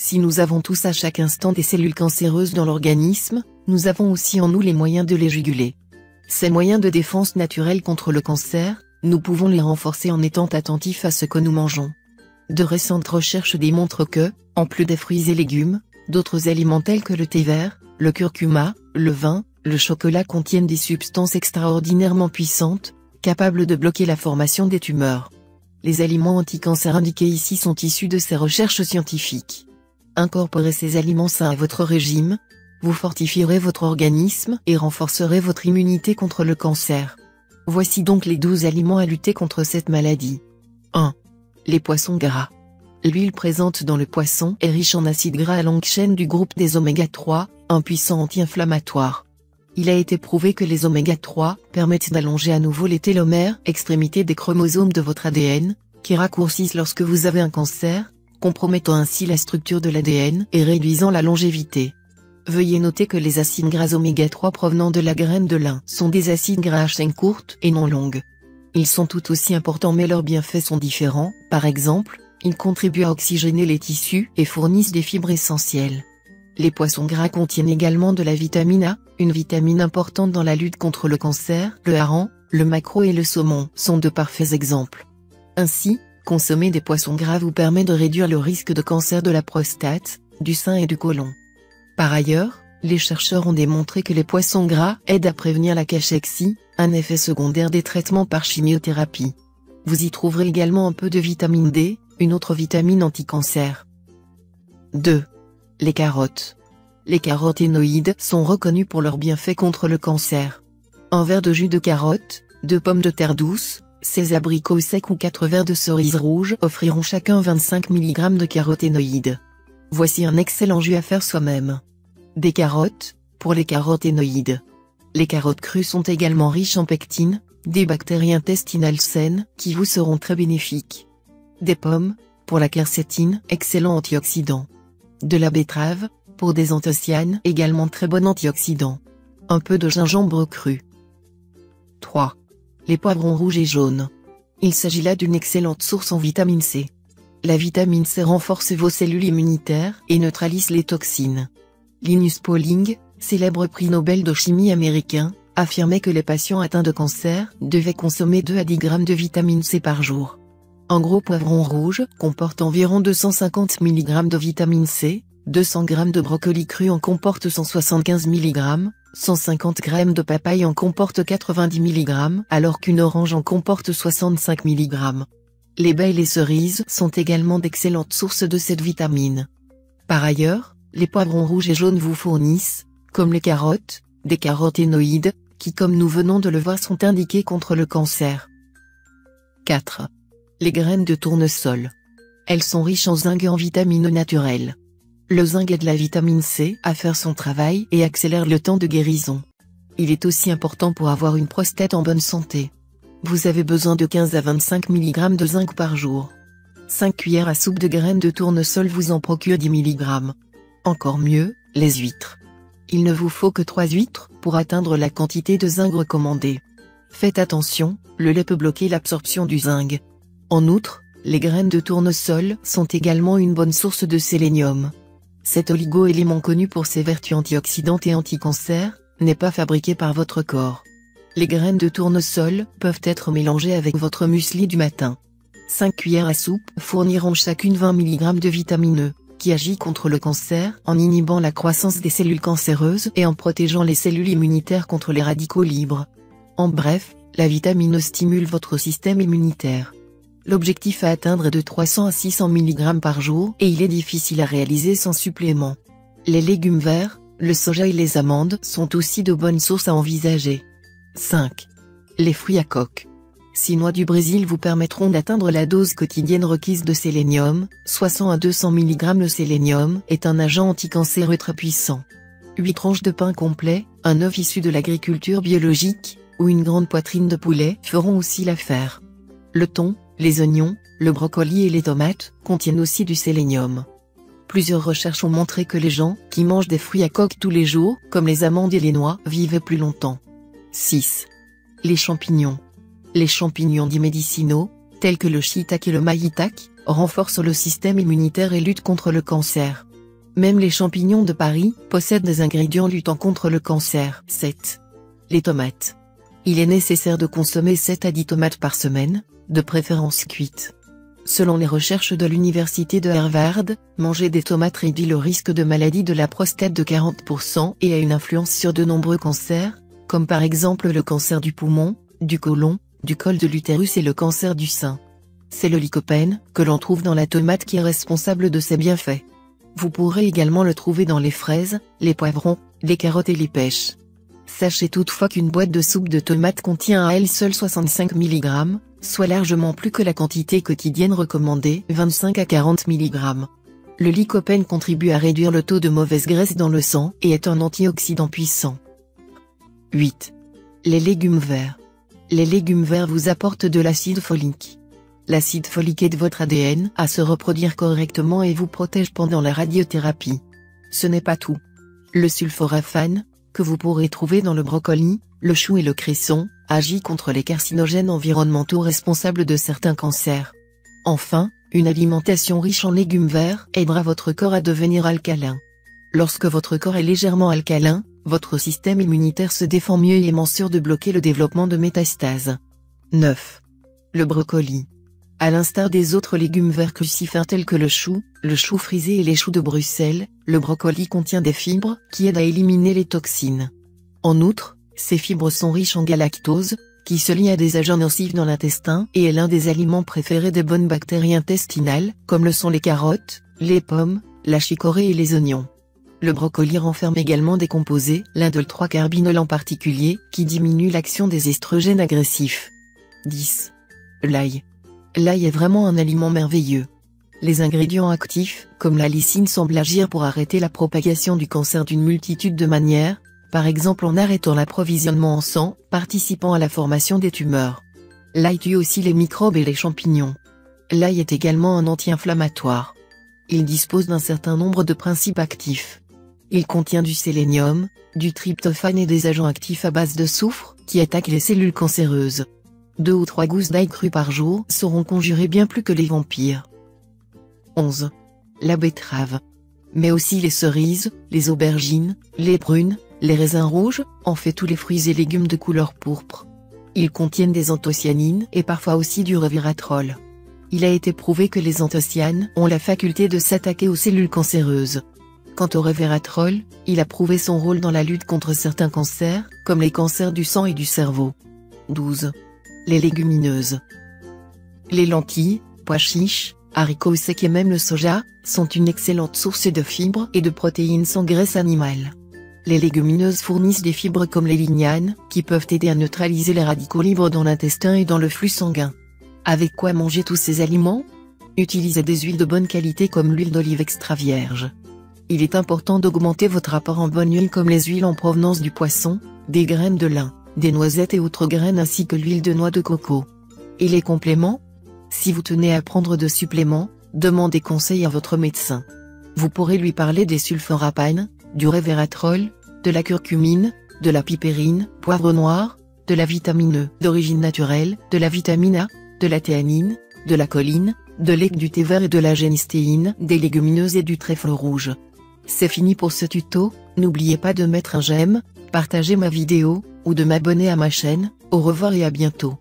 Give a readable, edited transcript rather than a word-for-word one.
Si nous avons tous à chaque instant des cellules cancéreuses dans l'organisme, nous avons aussi en nous les moyens de les juguler. Ces moyens de défense naturelle contre le cancer, nous pouvons les renforcer en étant attentifs à ce que nous mangeons. De récentes recherches démontrent que, en plus des fruits et légumes, d'autres aliments tels que le thé vert, le curcuma, le vin, le chocolat contiennent des substances extraordinairement puissantes, capables de bloquer la formation des tumeurs. Les aliments anti-cancer indiqués ici sont issus de ces recherches scientifiques. Incorporez ces aliments sains à votre régime, vous fortifierez votre organisme et renforcerez votre immunité contre le cancer. Voici donc les 12 aliments à lutter contre cette maladie. 1. Les poissons gras. L'huile présente dans le poisson est riche en acides gras à longue chaîne du groupe des oméga 3, un puissant anti-inflammatoire. Il a été prouvé que les oméga 3 permettent d'allonger à nouveau les télomères, extrémités des chromosomes de votre ADN, qui raccourcissent lorsque vous avez un cancer, compromettant ainsi la structure de l'ADN et réduisant la longévité. Veuillez noter que les acides gras oméga 3 provenant de la graine de lin sont des acides gras à chaîne courte et non longue. Ils sont tout aussi importants mais leurs bienfaits sont différents, par exemple, ils contribuent à oxygéner les tissus et fournissent des fibres essentielles. Les poissons gras contiennent également de la vitamine A, une vitamine importante dans la lutte contre le cancer. Le hareng, le maquereau et le saumon sont de parfaits exemples. Ainsi, consommer des poissons gras vous permet de réduire le risque de cancer de la prostate, du sein et du côlon. Par ailleurs, les chercheurs ont démontré que les poissons gras aident à prévenir la cachexie, un effet secondaire des traitements par chimiothérapie. Vous y trouverez également un peu de vitamine D, une autre vitamine anti-cancer. 2. Les carottes. Les caroténoïdes sont reconnus pour leurs bienfaits contre le cancer. Un verre de jus de carotte, 2 pommes de terre douces, 16 abricots secs ou 4 verres de cerises rouges offriront chacun 25 mg de caroténoïdes. Voici un excellent jus à faire soi-même. Des carottes, pour les caroténoïdes. Les carottes crues sont également riches en pectine, des bactéries intestinales saines qui vous seront très bénéfiques. Des pommes, pour la quercétine, excellent antioxydant. De la betterave, pour des anthocyanes, également très bon antioxydant. Un peu de gingembre cru. 3. Les poivrons rouges et jaunes. Il s'agit là d'une excellente source en vitamine C. La vitamine C renforce vos cellules immunitaires et neutralise les toxines. Linus Pauling, célèbre prix Nobel de chimie américain, affirmait que les patients atteints de cancer devaient consommer 2 à 10 grammes de vitamine C par jour. Un gros poivron rouge comporte environ 250 mg de vitamine C, 200 g de brocoli cru en comporte 175 mg, 150 g de papaye en comporte 90 mg alors qu'une orange en comporte 65 mg. Les baies et les cerises sont également d'excellentes sources de cette vitamine. Par ailleurs, les poivrons rouges et jaunes vous fournissent, comme les carottes, des caroténoïdes, qui comme nous venons de le voir sont indiqués contre le cancer. 4. Les graines de tournesol. Elles sont riches en zinc et en vitamines naturelles. Le zinc aide la vitamine C à faire son travail et accélère le temps de guérison. Il est aussi important pour avoir une prostate en bonne santé. Vous avez besoin de 15 à 25 mg de zinc par jour. 5 cuillères à soupe de graines de tournesol vous en procurent 10 mg. Encore mieux, les huîtres. Il ne vous faut que 3 huîtres pour atteindre la quantité de zinc recommandée. Faites attention, le lait peut bloquer l'absorption du zinc. En outre, les graines de tournesol sont également une bonne source de sélénium. Cet oligo-élément connu pour ses vertus antioxydantes et anti-cancer, n'est pas fabriqué par votre corps. Les graines de tournesol peuvent être mélangées avec votre muesli du matin. 5 cuillères à soupe fourniront chacune 20 mg de vitamine E, qui agit contre le cancer en inhibant la croissance des cellules cancéreuses et en protégeant les cellules immunitaires contre les radicaux libres. En bref, la vitamine E stimule votre système immunitaire. L'objectif à atteindre est de 300 à 600 mg par jour et il est difficile à réaliser sans supplément. Les légumes verts, le soja et les amandes sont aussi de bonnes sources à envisager. 5. Les fruits à coque. 6 noix du Brésil vous permettront d'atteindre la dose quotidienne requise de sélénium, soit 100 à 200 mg. Le sélénium est un agent anticancéreux très puissant. 8 tranches de pain complet, un œuf issu de l'agriculture biologique, ou une grande poitrine de poulet feront aussi l'affaire. Le thon, les oignons, le brocoli et les tomates contiennent aussi du sélénium. Plusieurs recherches ont montré que les gens qui mangent des fruits à coque tous les jours, comme les amandes et les noix, vivaient plus longtemps. 6. Les champignons. Les champignons dits médicinaux, tels que le shiitake et le maïtake, renforcent le système immunitaire et luttent contre le cancer. Même les champignons de Paris possèdent des ingrédients luttant contre le cancer. 7. Les tomates. Il est nécessaire de consommer 7 à 10 tomates par semaine, de préférence cuites. Selon les recherches de l'université de Harvard, manger des tomates réduit le risque de maladie de la prostate de 40% et a une influence sur de nombreux cancers, comme par exemple le cancer du poumon, du côlon, du col de l'utérus et le cancer du sein. C'est le lycopène, que l'on trouve dans la tomate qui est responsable de ces bienfaits. Vous pourrez également le trouver dans les fraises, les poivrons, les carottes et les pêches. Sachez toutefois qu'une boîte de soupe de tomates contient à elle seule 65 mg, soit largement plus que la quantité quotidienne recommandée, 25 à 40 mg. Le lycopène contribue à réduire le taux de mauvaise graisse dans le sang et est un antioxydant puissant. 8. Les légumes verts. Les légumes verts vous apportent de l'acide folique. L'acide folique aide votre ADN à se reproduire correctement et vous protège pendant la radiothérapie. Ce n'est pas tout. Le sulforaphane, que vous pourrez trouver dans le brocoli, le chou et le cresson, agit contre les carcinogènes environnementaux responsables de certains cancers. Enfin, une alimentation riche en légumes verts aidera votre corps à devenir alcalin. Lorsque votre corps est légèrement alcalin, votre système immunitaire se défend mieux et est moins sûr de bloquer le développement de métastases. 9. Le brocoli. À l'instar des autres légumes verts crucifères tels que le chou frisé et les choux de Bruxelles, le brocoli contient des fibres qui aident à éliminer les toxines. En outre, ces fibres sont riches en galactose, qui se lie à des agents nocifs dans l'intestin et est l'un des aliments préférés des bonnes bactéries intestinales, comme le sont les carottes, les pommes, la chicorée et les oignons. Le brocoli renferme également des composés, l'indole 3-carbinol en particulier, qui diminue l'action des estrogènes agressifs. 10. L'ail. L'ail est vraiment un aliment merveilleux. Les ingrédients actifs, comme la lysine, semblent agir pour arrêter la propagation du cancer d'une multitude de manières, par exemple en arrêtant l'approvisionnement en sang, participant à la formation des tumeurs. L'ail tue aussi les microbes et les champignons. L'ail est également un anti-inflammatoire. Il dispose d'un certain nombre de principes actifs. Il contient du sélénium, du tryptophane et des agents actifs à base de soufre, qui attaquent les cellules cancéreuses. 2 ou 3 gousses d'ail cru par jour sauront conjurer bien plus que les vampires. 11. La betterave. Mais aussi les cerises, les aubergines, les prunes, les raisins rouges, en fait tous les fruits et légumes de couleur pourpre. Ils contiennent des anthocyanines et parfois aussi du resveratrol. Il a été prouvé que les anthocyanes ont la faculté de s'attaquer aux cellules cancéreuses. Quant au resveratrol, il a prouvé son rôle dans la lutte contre certains cancers, comme les cancers du sang et du cerveau. 12. Les légumineuses. Les lentilles, pois chiches, haricots secs et même le soja, sont une excellente source de fibres et de protéines sans graisse animale. Les légumineuses fournissent des fibres comme les lignanes, qui peuvent aider à neutraliser les radicaux libres dans l'intestin et dans le flux sanguin. Avec quoi manger tous ces aliments? Utilisez des huiles de bonne qualité comme l'huile d'olive extra vierge. Il est important d'augmenter votre apport en bonne huile comme les huiles en provenance du poisson, des graines de lin, des noisettes et autres graines ainsi que l'huile de noix de coco. Et les compléments? Si vous tenez à prendre de suppléments, demandez conseil à votre médecin. Vous pourrez lui parler des sulforaphane, du resveratrol, de la curcumine, de la pipérine, poivre noir, de la vitamine E d'origine naturelle, de la vitamine A, de la théanine, de la choline, de l'aigle du thé vert et de la génistéine, des légumineuses et du trèfle rouge. C'est fini pour ce tuto, n'oubliez pas de mettre un j'aime, partager ma vidéo, ou de m'abonner à ma chaîne. Au revoir et à bientôt.